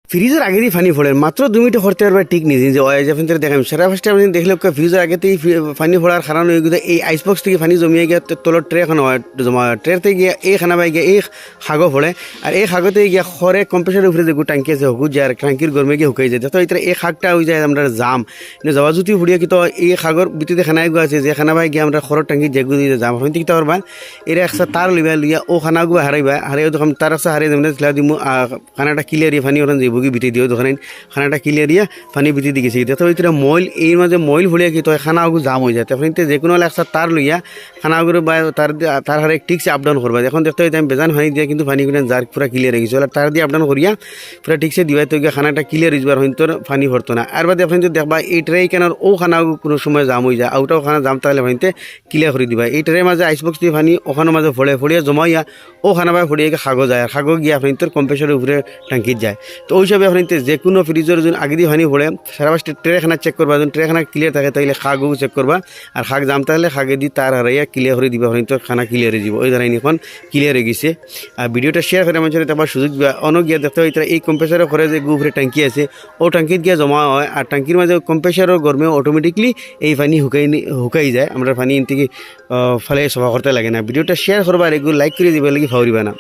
ফ্রিজের আগে দিয়ে পানি ফোড়েন মাত্র 2 মিনিট করতে পারবে ঠিক নিজে যে ওই যে আপনাদের দেখাম সারা ফার্স্টে আপনি দেখলে ফ্রিজের আগেতেই পানি ফোড়ার কারণ হয়ে গেছে এই আইস বক্স থেকে পানি জমিয়ে গিয়ে তলত ট্রে এখন জমা ট্রেতে গিয়ে এই খানা পাই গিয়ে এই খাগো ফোড়ে আর এই খাগতে গিয়ে খরে কম্প্রেসারের উপরে যে টাঙ্কি আছে হুকু যায় আর টাঙ্কির গরমে গিয়ে হুকাই যায় তো এটা এই খাগটা হয়ে যায় আমরা জাম যাওয়া জুতি ফুড়িয়ে কিন্তু এই খাগর ভিতরে খানায় গো আছে যে খানা পাই গিয়ে আমরা খরর টাঙ্কি যেগু দিয়ে জাম হইতে কিতা পারবা এরা একসা তার লইবা লইয়া ও খানাগু হারাইবা হারাইও তখন তার একসা হারিয়ে যেমন দিমু খানাটা ক্লিয়ার পানি ওখানে যাইব কি ভিতরে দিও দোকানে খানাটা ক্লিয়ার দিয়া পানি ভিতরে দিয়ে গেছে তো এটা ময়ল এই মাঝে ময়ল ভুলিয়া কি তো খানাগু জাম হয়ে যায় তখন যে কোনো একসা তার লইয়া খানাগুলো বা তার হারে ঠিকছে আপ ডাউন করবা এখন দেখতে হইতে আমি বেজান পানি দিয়ে কিন্তু পানিগুলো যার পুরা ক্লিয়ার হয়ে গেছে তার দিয়ে আপ ডাউন করিয়া পুরা ঠিকছে দিবাই তো গিয়ে খানাটা ক্লিয়ার হয়ে যাবার হয়তো পানি ভরতো না আর বাদে আপনি যদি দেখবা এই ট্রে কেন ও খানাগু কোনো সময় জাম হয়ে যায় আউটাও খানা জাম তাহলে পানিতে ক্লিয়ার করে দিবা এই ট্রের মাঝে আইসবক্স দিয়ে পানি ওখানের মাঝে ফড়িয়া জমাইয়া ও খানা পায় ফড়িয়ে খাগো যায় আর খাগো গিয়ে আপনি তোর কম্প্রেসারের উপরে টাঙ্কিত যায় তো ওই হিসাবে আপনি যে কোনো ফ্রিজের যদি আগে দিয়ে পানি ফোড়ে সারা পাঁচটা ট্রেখানা চেক করবা যদি ট্রেখানা ক্লিয়ার থাকে তাহলে খাগও চেক করবা আর খাগ জাম তাহলে খাগে দিয়ে তার হারাইয়া ক্লিয়ার করে দিবা আপনি তোর খানা ক্লিয়ার হয়ে যাব ওই ধরেন এখন ক্লিয়ার হয়ে গেছে আর ভিডিওটা শেয়ার করে মানুষের আবার সুযোগ দিবা অনেক গিয়ে দেখতে হয় এই কম্প্রেসারের ঘরে যে উপরে ট্যাঙ্কি আছে ও ট্যাঙ্কিত গিয়ে জমা হয় আর ট্যাঙ্কির মাঝে কম্প্রেসারের গরমে অটোমেটিকলি এই পানি হুকাই যায় আমরা পানি থেকে ফলে সভা করতে লাগে না ভিডিওটা শেয়ার করবা আর এগুলো লাইক করে দিবা লাগি ফাউরিবা না।